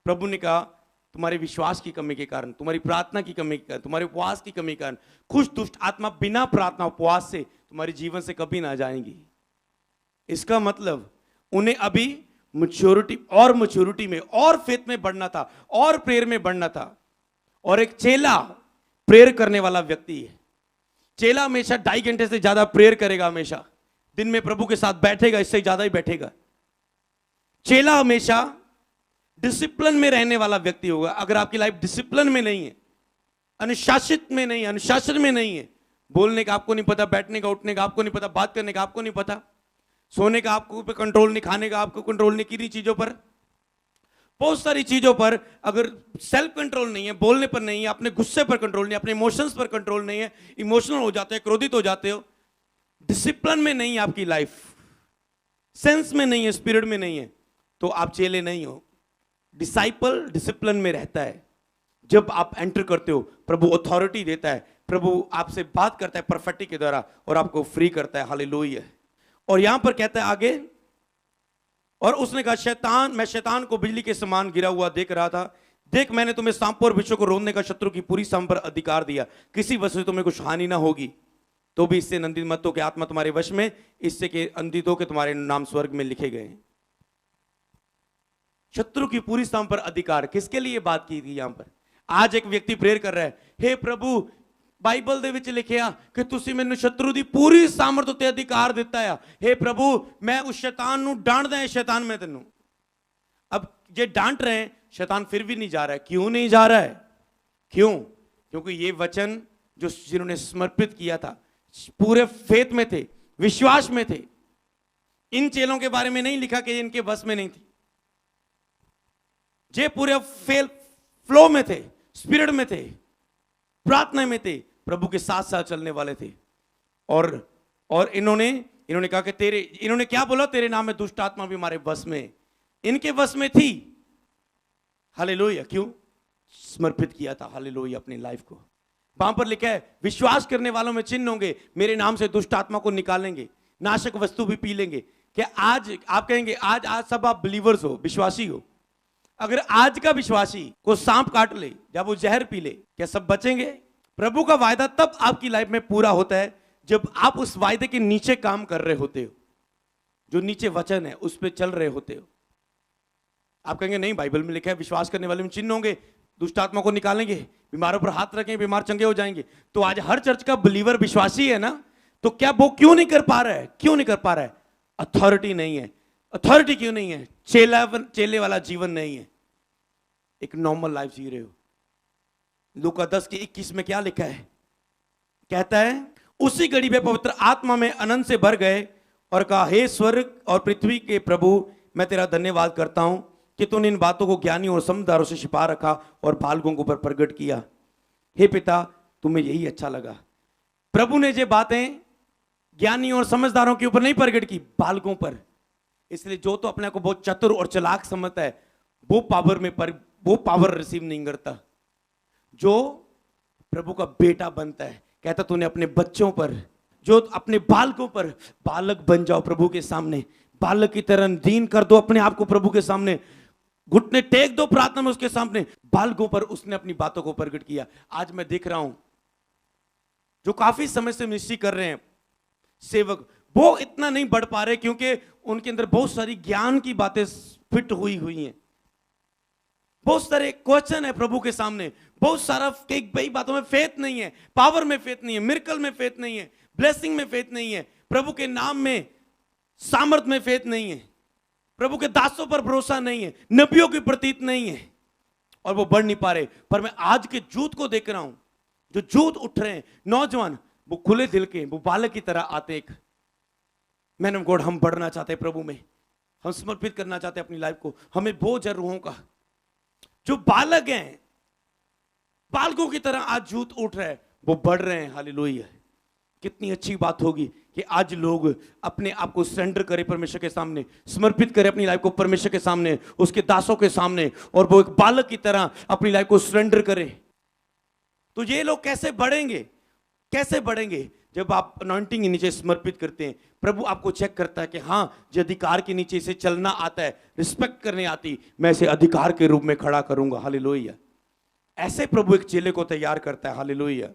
प्रभु ने कहा तुम्हारे विश्वास की कमी के कारण, तुम्हारी प्रार्थना की कमी के कारण, तुम्हारे उपवास की कमी के कारण कुछ दुष्ट आत्मा बिना प्रार्थना उपवास से तुम्हारे जीवन से कभी ना जाएंगी। इसका मतलब उन्हें अभी मैच्योरिटी में और फेथ में बढ़ना था और प्रेयर में बढ़ना था। और एक चेला प्रेयर करने वाला व्यक्ति है। चेला हमेशा 2.5 घंटे से ज्यादा प्रेयर करेगा, हमेशा दिन में प्रभु के साथ बैठेगा, इससे ज्यादा ही बैठेगा। चेला हमेशा डिसिप्लिन में रहने वाला व्यक्ति होगा। अगर आपकी लाइफ डिसिप्लिन में नहीं है, अनुशासित में नहीं है, अनुशासन में नहीं है, बोलने का आपको नहीं पता, बैठने का उठने का आपको नहीं पता, बात करने का आपको नहीं पता, सोने का आपको पे कंट्रोल नहीं, खाने का आपको कंट्रोल नहीं, किन्हीं चीजों पर, बहुत सारी चीजों पर अगर सेल्फ कंट्रोल नहीं है, बोलने पर नहीं है, अपने गुस्से पर कंट्रोल नहीं है, अपने इमोशंस पर कंट्रोल नहीं है, इमोशनल हो जाते हैं, क्रोधित हो जाते हो, डिसिप्लिन में नहीं है आपकी लाइफ, सेंस में नहीं है, स्पिरिट में नहीं है, तो आप चेले नहीं हो। डिसाइपल डिसिप्लिन में रहता है। जब आप एंटर करते हो, प्रभु अथॉरिटी देता है, प्रभु आपसे बात करता है प्रोफेटिक के द्वारा और आपको फ्री करता है। हालेलुया। और यहां पर कहता है आगे, और उसने कहा शैतान, मैं शैतान को बिजली के समान गिरा हुआ देख रहा था, देख मैंने तुम्हें सांपों और बिच्छू को रोकने का शत्रु की पूरी सम पर अधिकार दिया, किसी वजह से तुम्हें कुछ हानि ना होगी, तो भी इससे नंदित मत हो कि आत्मा तुम्हारे वश में, इससे के अंधित हो कि तुम्हारे नाम स्वर्ग में लिखे गए। शत्रु की पूरी सम पर अधिकार, किसके लिए बात की थी यहां पर? आज एक व्यक्ति प्रेयर कर रहा है, हे प्रभु बाइबल दे विच लिखिया कि तुसी मैनू शत्रु दी पूरी सामर्थ उत्ते अधिकार दिता है, हे प्रभु मैं उस शैतान नू डांटदा है, शैतान मैं तेनू। अब जे डांट रहे हैं, शैतान फिर भी नहीं जा रहा है। क्यों नहीं जा रहा है? क्यों? क्योंकि ये वचन जो जिन्होंने समर्पित किया था, पूरे फेथ में थे, विश्वास में थे। इन चेलों के बारे में नहीं लिखा कि इनके बस में नहीं थी, जे पूरे फ्लो में थे, स्पिरिट में थे, प्रार्थना में थे, प्रभु के साथ साथ चलने वाले थे। और इन्होंने कहा कि इन्होंने क्या बोला? तेरे नाम में दुष्ट आत्मा भी हमारे बस में, इनके बस में थी। हालेलुया। क्यों? समर्पित किया था। हालेलुया। अपनी लाइफ को। वहां पर लिखा है विश्वास करने वालों में चिन्ह होंगे, मेरे नाम से दुष्ट आत्मा को निकालेंगे, नाशक वस्तु भी पी लेंगे। क्या आज आप कहेंगे आज सब आप बिलीवर्स हो, विश्वासी हो? अगर आज का विश्वासी को सांप काट ले या वो जहर पी ले, क्या सब बचेंगे? प्रभु का वायदा तब आपकी लाइफ में पूरा होता है जब आप उस वायदे के नीचे काम कर रहे होते हो, जो नीचे वचन है उस पर चल रहे होते हो। आप कहेंगे नहीं, बाइबल में लिखा है विश्वास करने वाले में चिन्ह होंगे, दुष्ट आत्मा को निकालेंगे, बीमारों पर हाथ रखेंगे, बीमार चंगे हो जाएंगे। तो आज हर चर्च का बिलीवर विश्वासी है ना, तो क्या वो क्यों नहीं कर पा रहा है? क्यों नहीं कर पा रहा है? अथॉरिटी नहीं है। अथॉरिटी क्यों नहीं है? चेले वाला जीवन नहीं है, एक नॉर्मल लाइफ जी रहे हो। लूका 10:21 में क्या लिखा है? कहता है उसी घड़ी वे पवित्र आत्मा में अनंत से भर गए और कहा, हे स्वर्ग और पृथ्वी के प्रभु, मैं तेरा धन्यवाद करता हूं कि तूने इन बातों को ज्ञानियों और समझदारों से छिपा रखा और बालकों के ऊपर प्रकट किया। हे पिता, तुम्हें यही अच्छा लगा। प्रभु ने ये बातें ज्ञानियों और समझदारों के ऊपर नहीं प्रकट की, बालकों पर। इसलिए जो तो अपने को बहुत चतुर और चालाक समझता है वो पावर रिसीव नहीं करता। जो प्रभु का बेटा बनता है, कहता तूने अपने बच्चों पर, जो अपने बालकों पर, बालक बन जाओ प्रभु के सामने, बालक की तरह दीन कर दो अपने आप को प्रभु के सामने, घुटने टेक दो प्रार्थना में उसके सामने। बालकों पर उसने अपनी बातों को प्रकट किया। आज मैं देख रहा हूं जो काफी समय से मिनिस्ट्री कर रहे हैं सेवक, वो इतना नहीं बढ़ पा रहे क्योंकि उनके अंदर बहुत सारी ज्ञान की बातें फिट हुई हैं, बहुत सारे क्वेश्चन है प्रभु के सामने, बहुत सारा कई बातों में फेथ नहीं है, पावर में फेथ नहीं है, मिरेकल में फेथ नहीं है, ब्लेसिंग में फेथ नहीं है, प्रभु के नाम में सामर्थ में फेथ नहीं है, प्रभु के दासों पर भरोसा नहीं है, नबियों की प्रतीत नहीं है, और वो बढ़ नहीं पा रहे। पर मैं आज के यूथ को देख रहा हूं, जो यूथ उठ रहे हैं, नौजवान, वो खुले दिल के, वो बालक की तरह आते। एक मैन ऑफ गॉड, हम बढ़ना चाहते हैं प्रभु में, हम समर्पित करना चाहते हैं अपनी लाइफ को। हमें बोझ है रूहों का। जो बालक हैं, बालकों की तरह आज यूथ उठ रहे हैं, वो बढ़ रहे हैं। हालेलुया। कितनी अच्छी बात होगी कि आज लोग अपने आप को सरेंडर करें परमेश्वर के सामने, समर्पित करें अपनी लाइफ को परमेश्वर के सामने, उसके दासों के सामने, और वो एक बालक की तरह अपनी लाइफ को सरेंडर करें। तो ये लोग कैसे बढ़ेंगे? कैसे बढ़ेंगे? जब आप अनॉइंटिंग के नीचे समर्पित करते हैं, प्रभु आपको चेक करता है कि हाँ, जो अधिकार के नीचे इसे चलना आता है, रिस्पेक्ट करने आती, मैं इसे अधिकार के रूप में खड़ा करूंगा। हालेलुया। ऐसे प्रभु एक चेले को तैयार करता है। हालेलुया।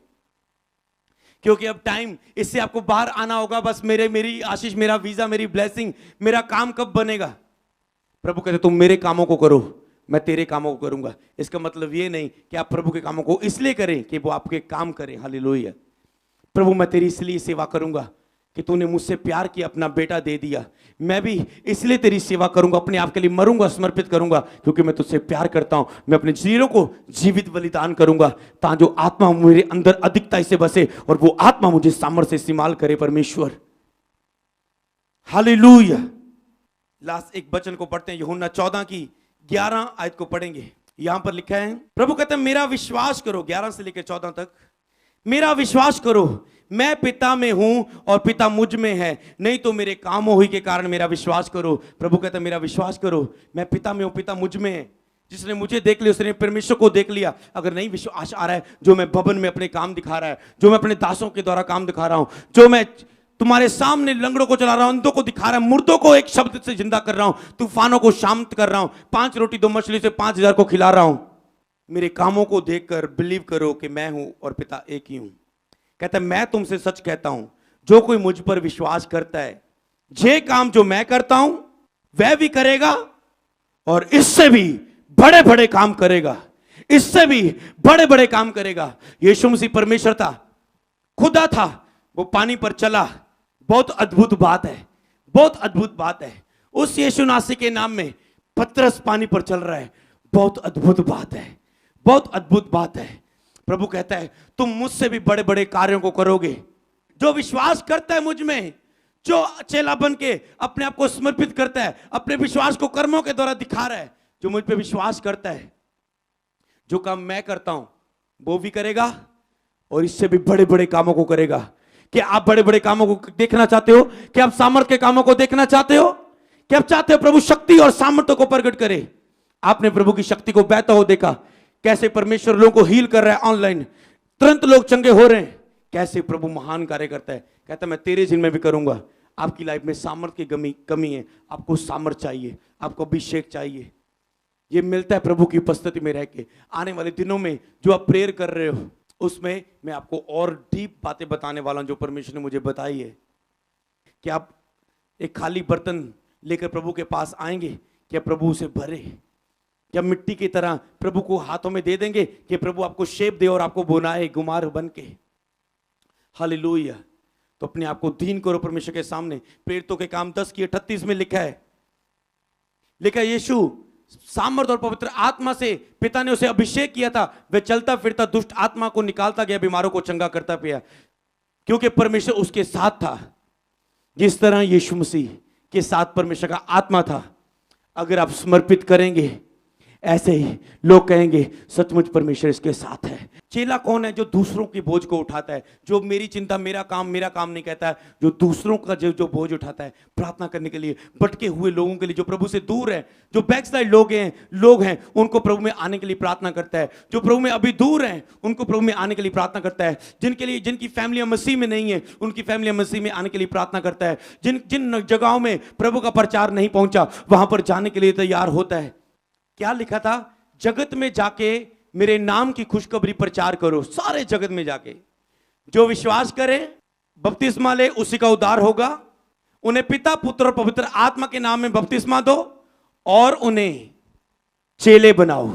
क्योंकि अब टाइम, इससे आपको बाहर आना होगा। बस मेरी आशीष, मेरा वीजा, मेरी ब्लेसिंग, मेरा काम कब बनेगा? प्रभु कहते तुम मेरे कामों को करो, मैं तेरे कामों को करूंगा। इसका मतलब ये नहीं कि आप प्रभु के कामों को इसलिए करें कि वो आपके काम करें। हालेलुया। प्रभु मैं तेरी इसलिए सेवा करूंगा कि तूने मुझसे प्यार किया, अपना बेटा दे दिया। मैं भी इसलिए तेरी सेवा करूंगा, अपने आप के लिए मरूंगा, समर्पित करूंगा, क्योंकि मैं तुझसे प्यार करता हूं। मैं अपने शरीरों को जीवित बलिदान करूंगा, ताकि जो आत्मा मेरे अंदर अधिकता से बसे और वो आत्मा मुझे सामर्थ्य से इस्तेमाल करे। परमेश्वर, हालेलुया। लास्ट एक वचन को पढ़ते हैं, यूहन्ना 14:11 आयत को पढ़ेंगे। यहां पर लिखा है, प्रभु कहते हैं मेरा विश्वास करो, 11 से लेकर 14 तक, मेरा विश्वास करो, मैं पिता में हूं और पिता मुझ में है, नहीं तो मेरे कामों ही के कारण मेरा विश्वास करो। प्रभु कहता है मेरा विश्वास करो, मैं पिता में हूं, पिता मुझ में है। जिसने मुझे देख लिया उसने परमेश्वर को देख लिया। अगर नहीं विश्वास आ रहा है, जो मैं भवन में अपने काम दिखा रहा है, जो मैं अपने दासों के द्वारा काम दिखा रहा हूं, जो मैं तुम्हारे सामने लंगड़ों को चला रहा हूं, अंधों को दिखा रहा हूं, मुर्दों को एक शब्द से जिंदा कर रहा हूं, तूफानों को शांत कर रहा हूं, 5 रोटी 2 मछली से 5000 को खिला रहा हूं, मेरे कामों को देखकर बिलीव करो कि मैं हूं और पिता एक ही हूं। कहता है मैं तुमसे सच कहता हूं, जो कोई मुझ पर विश्वास करता है, जे काम जो मैं करता हूं वह भी करेगा और इससे भी बड़े बड़े काम करेगा, इससे भी बड़े बड़े काम करेगा। यीशु मसीह परमेश्वर था, खुदा था, वो पानी पर चला। बहुत अद्भुत बात है, बहुत अद्भुत बात है। उस यीशु नासी के नाम में पतरस पानी पर चल रहा है। बहुत अद्भुत बात है, बहुत अद्भुत बात है। प्रभु कहता है तुम मुझसे भी बड़े बड़े कार्यों को करोगे। जो विश्वास करता है मुझ में, जो चेला बन के अपने आप को समर्पित करता है, अपने विश्वास को कर्मों के द्वारा दिखा रहा है, जो मुझ पे विश्वास करता है, जो काम मैं करता हूं वो भी करेगा और इससे भी बड़े बड़े कामों को करेगा। कि आप बड़े बड़े कामों को देखना चाहते हो? कि आप सामर्थ्य के कामों को देखना चाहते हो? कि आप चाहते हो प्रभु शक्ति और सामर्थ्य को प्रकट करे? आपने प्रभु की शक्ति को बहता हो देखा, कैसे परमेश्वर लोगों को हील कर रहा है ऑनलाइन, तुरंत लोग चंगे हो रहे हैं। कैसे प्रभु महान कार्य करता है। कहता है मैं तेरे जिम्मे भी करूंगा। आपकी लाइफ में सामर्थ्य की कमी है, आपको सामर्थ्य चाहिए, आपको अभिषेक चाहिए। ये मिलता है प्रभु की उपस्थिति में रह के। आने वाले दिनों में जो आप प्रेयर कर रहे हो, उसमें मैं आपको और डीप बातें बताने वाला हूं जो परमेश्वर ने मुझे बताई है। कि आप एक खाली बर्तन लेकर प्रभु के पास आएंगे, क्या प्रभु उसे भरे? क्या मिट्टी की तरह प्रभु को हाथों में दे देंगे कि प्रभु आपको शेप दे और आपको बुनाए गुमार बन के? हालेलुया। तो अपने आप को दीन करो परमेश्वर के सामने। प्रेरितों के काम 10:38 में लिखा है, लेकिन यीशु सामर्थ और पवित्र आत्मा से पिता ने उसे अभिषेक किया था, वह चलता फिरता दुष्ट आत्मा को निकालता गया, बीमारों को चंगा करता गया, क्योंकि परमेश्वर उसके साथ था। जिस तरह यीशु मसीह के साथ परमेश्वर का आत्मा था, अगर आप समर्पित करेंगे, ऐसे ही लोग कहेंगे सचमुच परमेश्वर इसके साथ है। चेला कौन है? जो दूसरों की बोझ को उठाता है, जो मेरी चिंता मेरा काम नहीं कहता है, जो दूसरों का जो बोझ उठाता है, प्रार्थना करने के लिए, भटके हुए लोगों के लिए, जो प्रभु से दूर है, जो बैकसाइड लोग हैं उनको प्रभु में आने के लिए प्रार्थना करता है, जो प्रभु में अभी दूर हैं उनको प्रभु में आने के लिए प्रार्थना करता है, जिनकी फैमिलियां मसीह में नहीं है उनकी फैमिलियां मसीह में आने के लिए प्रार्थना करता है, जिन जगहों में प्रभु का प्रचार नहीं पहुंचा वहां पर जाने के लिए तैयार होता है। क्या लिखा था? जगत में जाके मेरे नाम की खुशखबरी प्रचार करो, सारे जगत में जाके। जो विश्वास करे, बपतिस्मा ले, उसी का उद्धार होगा। उन्हें पिता पुत्र और पवित्र आत्मा के नाम में बपतिस्मा दो और उन्हें चेले बनाओ।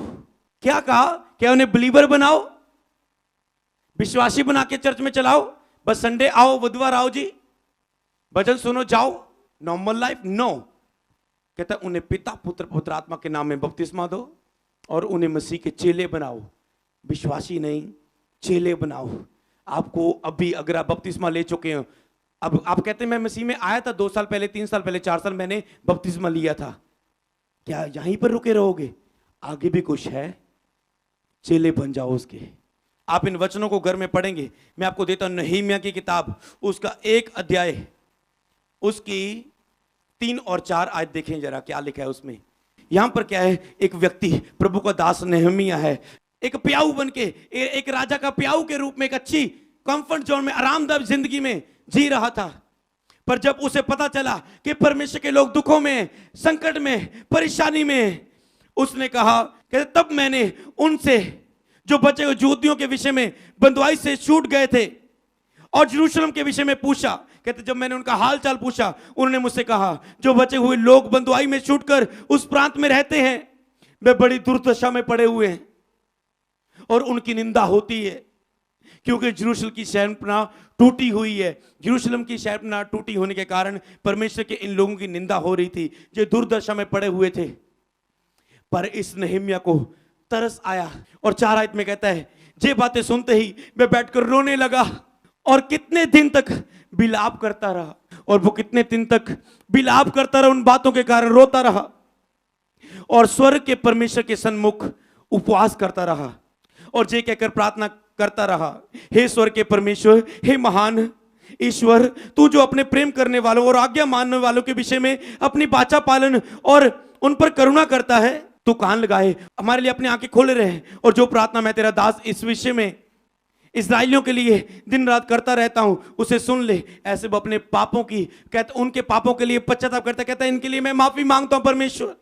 क्या कहा? क्या उन्हें बिलीवर बनाओ, विश्वासी बना के चर्च में चलाओ, बस संडे आओ, बुधवार आओ जी, भजन सुनो, जाओ, नॉर्मल लाइफ? नो। कहता है उन्हें पिता पुत्र पवित्र आत्मा के नाम में बपतिस्मा दो और उन्हें मसीह के चेले बनाओ। विश्वासी नहीं, चेले बनाओ। आपको अभी अगर आप बपतिस्मा ले चुके हो, अब आप कहते हैं मैं मसीह में आया था 2 साल पहले, 3 साल पहले, 4 साल मैंने बपतिस्मा लिया था, क्या यहीं पर रुके रहोगे? आगे भी कुछ है, चेले बन जाओ उसके। आप इन वचनों को घर में पढ़ेंगे। मैं आपको देता हूं नहमीया की किताब, उसका 1 अध्याय, उसकी 3 और 4 आयत देखें जरा, क्या लिखा है उसमें। यहां पर क्या है? एक व्यक्ति, प्रभु का दास नहमीया है, एक प्याऊ बन के, एक राजा का प्याऊ के रूप में एक अच्छी कंफर्ट जोन में, आरामदायक जिंदगी में जी रहा था। पर जब उसे पता चला कि परमेश्वर के लोग दुखों में, संकट में, परेशानी में, उसने कहा कि तब मैंने उनसे जो बचे हुए यहूदियों के विषय में बंधुआई से छूट गए थे और यरूशलेम के विषय में पूछा। कहते जब मैंने उनका हाल चाल पूछा, उन्होंने मुझसे कहा जो बचे हुए लोग बंधुआई में छूटकर उस प्रांत में रहते हैं, वे बड़ी दुर्दशा में पड़े हुए हैं और उनकी निंदा होती है, क्योंकि यरूशलेम की शहरपनाह टूटी हुई है। यरूशलेम की शहरपनाह टूटी होने के कारण परमेश्वर के इन लोगों की निंदा हो रही थी जो दुर्दशा में पड़े हुए थे। पर इस नहम्याह को तरस आया और 4 आयत में कहता है, ये बातें सुनते ही मैं बैठकर रोने लगा और कितने दिन तक बिलाप करता रहा। और वो कितने दिन तक बिलाप करता रहा, उन बातों के कारण रोता रहा और स्वर्ग के परमेश्वर के सन्मुख उपवास करता रहा और ये कहकर प्रार्थना करता रहा, हे स्वर्ग के परमेश्वर, हे महान ईश्वर, तू जो अपने प्रेम करने वालों और आज्ञा मानने वालों के विषय में अपनी वाचा पालन और उन पर करुणा करता है, तू कान लगाए, हमारे लिए अपनी आंखें खोले रहे और जो प्रार्थना मैं तेरा दास इस विषय में इस्राएलियों के लिए दिन रात करता रहता हूं उसे सुन ले। ऐसे वो अपने पापों की, कहता उनके पापों के लिए पश्चाताप करता, कहता है इनके लिए मैं माफी मांगता हूं परमेश्वर।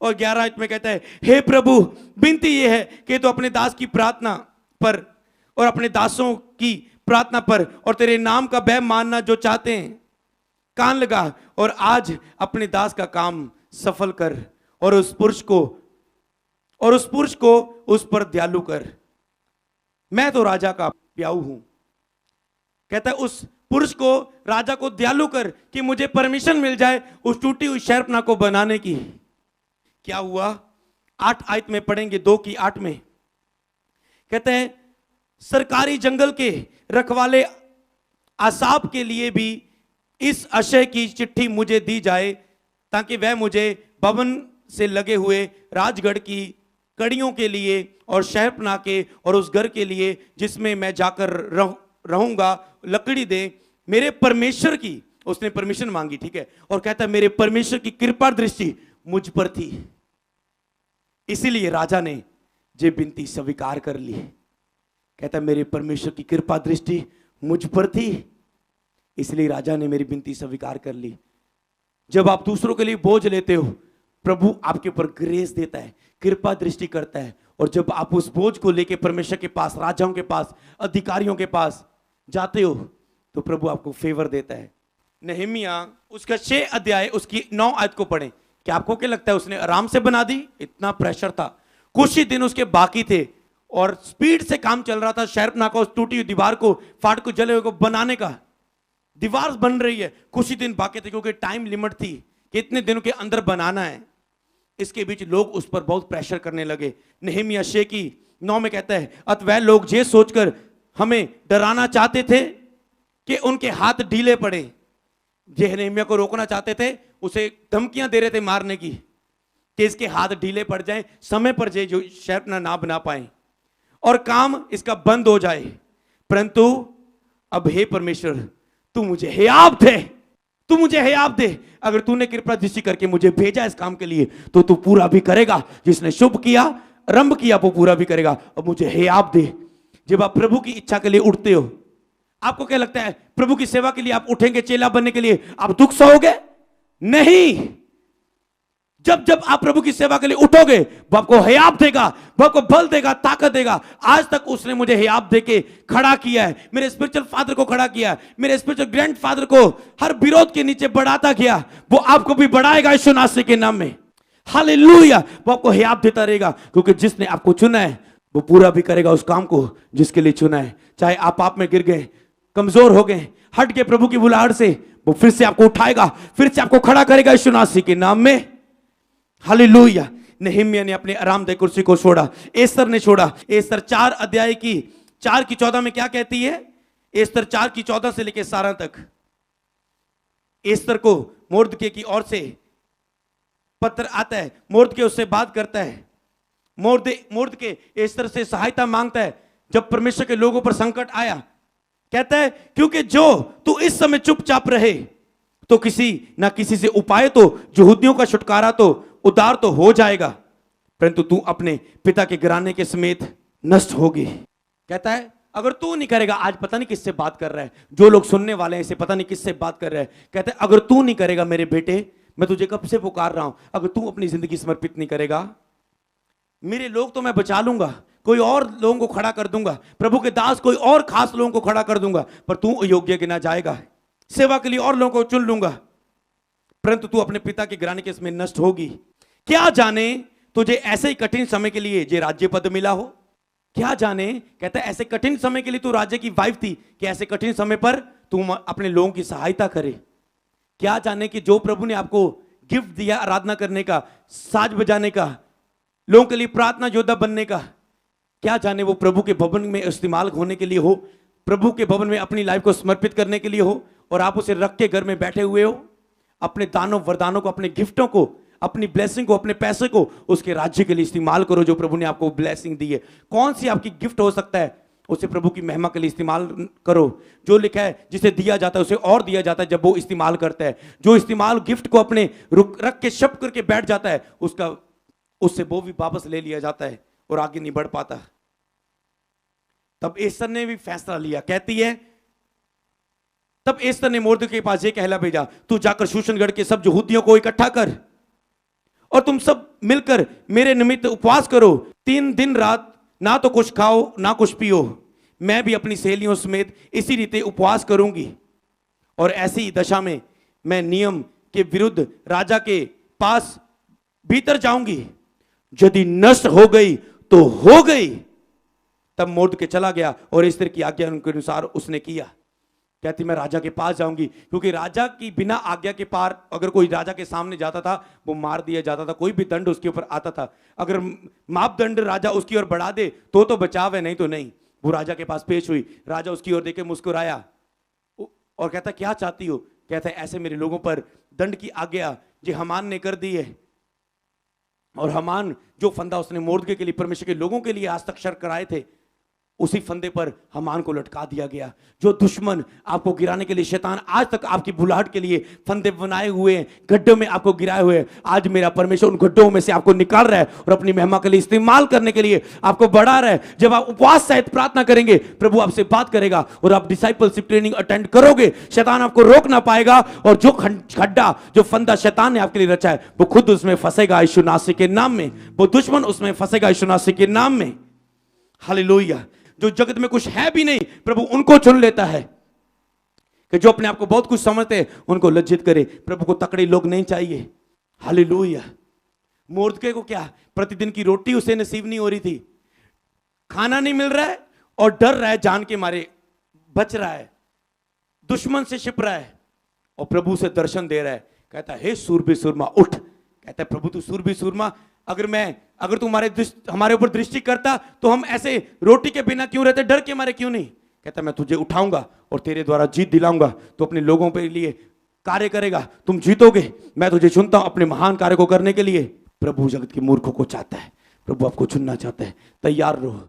और 11 आयत में कहता है, हे प्रभु, विनती ये है कि तो अपने दास की प्रार्थना पर और अपने दासों की प्रार्थना पर और तेरे नाम का भय मानना जो चाहते हैं कान लगा और आज अपने दास का काम सफल कर और उस पुरुष को उस पर दयालु कर। मैं तो राजा का प्याऊ हूं, कहता है उस पुरुष को, राजा को दयालु कर कि मुझे परमिशन मिल जाए उस टूटी हुई शहरपनाह को बनाने की। क्या हुआ? 8 आयत में पढ़ेंगे, 2 की 8 में कहते हैं, सरकारी जंगल के रखवाले आसाप के लिए भी इस आशय की चिट्ठी मुझे दी जाए ताकि वह मुझे भवन से लगे हुए राजगढ़ की कड़ियों के लिए और शहरपनाह के और उस घर के लिए जिसमें मैं जाकर रहूंगा लकड़ी दे। मेरे परमेश्वर की, उसने परमिशन मांगी, ठीक है, और कहता है मेरे परमेश्वर की कृपा दृष्टि मुझ पर थी, इसीलिए राजा ने ये विनती स्वीकार कर ली। कहता है मेरे परमेश्वर की कृपा दृष्टि मुझ पर थी, इसलिए राजा ने मेरी विनती स्वीकार कर ली। जब आप दूसरों के लिए बोझ लेते हो, प्रभु आपके ऊपर ग्रेस देता है, कृपा दृष्टि करता है। और जब आप उस बोझ को लेके परमेश्वर के पास, राजाओं के पास, अधिकारियों के पास जाते हो तो प्रभु आपको फेवर देता है। नहम्याह उसका 6 अध्याय उसकी 9 आयत को पढ़ें। क्या आपको क्या लगता है उसने आराम से बना दी? इतना प्रेशर था, कुछ ही दिन उसके बाकी थे और स्पीड से काम चल रहा था शहरपनाह को, उस टूटी हुई दीवार को, फाट को, जले हुए को बनाने का। दीवार बन रही है, कुछ ही दिन बाकी थे क्योंकि टाइम लिमिट थी कि इतने दिनों के अंदर बनाना है। इसके बीच लोग उस पर बहुत प्रेशर करने लगे। नहम्याह 6:9 में कहता है, अत वह लोग ये सोचकर हमें डराना चाहते थे कि उनके हाथ ढीले पड़े। ये नहम्याह को रोकना चाहते थे, उसे धमकियां दे रहे थे मारने की कि इसके हाथ ढीले पड़ जाएं, समय पर जो शहर अपना ना बना पाए और काम इसका बंद हो जाए। परंतु अब हे परमेश्वर, तू मुझे हियाव दे, तू मुझे हियाव दे। अगर तूने कृपा दृष्टि करके मुझे भेजा इस काम के लिए तो तू पूरा भी करेगा। जिसने शुभ किया, आरंभ किया, वो पूरा भी करेगा। अब मुझे हियाव दे। जब आप प्रभु की इच्छा के लिए उठते हो, आपको क्या लगता है प्रभु की सेवा के लिए आप उठेंगे चेला बनने के लिए, आप दुख सहोगे? नहीं। जब जब आप प्रभु की सेवा के लिए उठोगे, वो आपको हियाव देगा, वो आपको बल देगा, ताकत देगा। आज तक उसने मुझे हियाव देके खड़ा किया है, मेरे स्पिरिचुअल फादर को खड़ा किया है, मेरे स्पिरिचुअल ग्रैंडफादर को हर विरोध के नीचे बढ़ाता गया। वो आपको भी बढ़ाएगा यीशु नासरी के नाम में। हालेलुया। वो आपको हियाव देता रहेगा, क्योंकि जिसने आपको चुना है वो पूरा भी करेगा उस काम को जिसके लिए चुना है। चाहे आप पाप में गिर गए, कमजोर हो गए, हट गए प्रभु की बुलाहट से, वो फिर से आपको उठाएगा, फिर से आपको खड़ा करेगा यीशु नासरी के नाम में। हालेलुया। नहम्याह ने अपने आरामदेह कुर्सी को छोड़ा, एस्तर ने छोड़ा। एस्तर 4:14 में क्या कहती है? एस्तर 4:14 से लेकर 17 तक एस्तर को मोर्दके की ओर से पत्र आता है। मोर्दके उससे बात करता है। मोर्दके एस्तर से सहायता मांगता है। जब परमेश्वर के लोगों पर संकट आया, कहता है क्योंकि जो तू इस समय चुपचाप रहे तो किसी ना किसी से उपाय तो यहूदियों का छुटकारा तो उद्धार तो हो जाएगा, परंतु तू अपने पिता के घराने के समेत नष्ट होगी। कहता है अगर तू नहीं करेगा, आज पता नहीं किससे बात कर रहा है, जो लोग सुनने वाले हैं इसे पता नहीं किससे बात कर रहा है। कहता है अगर तू नहीं करेगा मेरे बेटे, मैं तुझे कब से पुकार रहा हूं, अगर तू अपनी जिंदगी समर्पित नहीं करेगा, मेरे लोग तो मैं बचा लूंगा, कोई और लोगों को खड़ा कर दूंगा, प्रभु के दास कोई और खास लोगों को खड़ा कर दूंगा, पर तू अयोग्य गिना जाएगा। सेवा के लिए और लोगों को चुन लूंगा, परंतु तू अपने पिता के घराने के इसमें नष्ट होगी। क्या जाने तुझे ऐसे ही कठिन समय के लिए जे राज्य पद मिला हो। क्या जाने, कहता है ऐसे कठिन समय के लिए तू राज्य की वाइफ थी कि ऐसे कठिन समय पर तू अपने लोगों की सहायता करे। क्या जाने कि जो प्रभु ने आपको गिफ्ट दिया आराधना करने का, साज बजाने का, लोगों के लिए प्रार्थना योद्धा बनने का, क्या जाने वो प्रभु के भवन में इस्तेमाल होने के लिए हो, प्रभु के भवन में अपनी लाइफ को समर्पित करने के लिए हो, और आप उसे रख के घर में बैठे हुए हो। अपने दानों वरदानों को, अपने गिफ्टों को, अपनी ब्लेसिंग को, अपने पैसे को उसके राज्य के लिए इस्तेमाल करो जो प्रभु ने आपको ब्लेसिंग दी है। कौन सी आपकी गिफ्ट हो सकता है, उसे प्रभु की महिमा के लिए इस्तेमाल करो। जो लिखा है जिसे दिया जाता है उसे और दिया जाता है जब वो इस्तेमाल करता है। जो इस्तेमाल गिफ्ट को अपने रख के शब्द करके बैठ जाता है, उससे वो भी वापस ले लिया जाता है और आगे नहीं बढ़ पाता। तब एस्तर ने भी फैसला लिया। कहती है तब एस्तर ने मोर्दके के पास ये कहला भेजा, तू जाकर शूशनगढ़ के सब यहूदियों को इकट्ठा कर और तुम सब मिलकर मेरे निमित्त उपवास करो। 3 दिन रात ना तो कुछ खाओ ना कुछ पियो। मैं भी अपनी सहेलियों समेत इसी रीति उपवास करूंगी, और ऐसी दशा में मैं नियम के विरुद्ध राजा के पास भीतर जाऊंगी। यदि नष्ट हो गई तो हो गई। तब मोर्दके चला गया और एस्तर की आज्ञा के अनुसार उसने किया। कहती मैं राजा के पास जाऊंगी, क्योंकि राजा की बिना आज्ञा के पार अगर कोई राजा के सामने जाता था वो मार दिया जाता था, कोई भी दंड उसके ऊपर आता था। अगर मापदंड राजा उसकी ओर बढ़ा दे तो बचाव है, नहीं तो नहीं। वो राजा के पास पेश हुई, राजा उसकी ओर देखे मुस्कुराया और कहता क्या चाहती हो। कहता है ऐसे मेरे लोगों पर दंड की आज्ञा जो हमान ने कर दी है। और हमान जो फंदा उसने मोर्दके के लिए परमेश्वर के लोगों के लिए आज तक शर्त कराए थे, उसी फंदे पर हमान को लटका दिया गया। जो दुश्मन आपको गिराने के लिए, शैतान आज तक आपकी बुलाहट के लिए फंदे बनाए हुए हैं, गड्ढों में आपको गिराए हुए हैं, आज मेरा परमेश्वर उन गड्ढों में से आपको निकाल रहा है और अपनी महिमा के लिए इस्तेमाल करने के लिए आपको बढ़ा रहा है। जब आप उपवास सहित प्रार्थना करेंगे, प्रभु आपसे बात करेगा और आप डिसाइपलशिप ट्रेनिंग अटेंड करोगे, शैतान आपको रोक ना पाएगा। और जो खड्डा, जो फंदा शैतान ने आपके लिए रचा है, वो खुद उसमें फंसेगा यीशु नासरी के नाम में। वो दुश्मन उसमें फंसेगा यीशु नासरी के नाम में। हालेलुया। जो जगत में कुछ है भी नहीं, प्रभु उनको चुन लेता है कि जो अपने आप को बहुत कुछ समझते हैं उनको लज्जित करे। प्रभु को तकड़े लोग नहीं चाहिए। हालेलुया। मोर्दके को क्या, प्रतिदिन की रोटी उसे नसीब नहीं हो रही थी, खाना नहीं मिल रहा है और डर रहा है, जान के मारे बच रहा है, दुश्मन से छिप रहा है, और प्रभु से दर्शन दे रहा है। कहता है हे सूरबीर सूरमा उठ। कहता है प्रभु तू सूर भी सूरमा, अगर तू हमारे ऊपर दृष्टि करता तो हम ऐसे रोटी के बिना क्यों रहते, डर के मारे क्यों नहीं। कहता मैं तुझे उठाऊंगा और तेरे द्वारा जीत दिलाऊंगा, तो अपने लोगों के लिए कार्य करेगा, तुम जीतोगे, मैं तुझे चुनता हूं अपने महान कार्य को करने के लिए। प्रभु जगत के मूर्खों को चाहता है, प्रभु आपको चुनना चाहता है, तैयार रहो।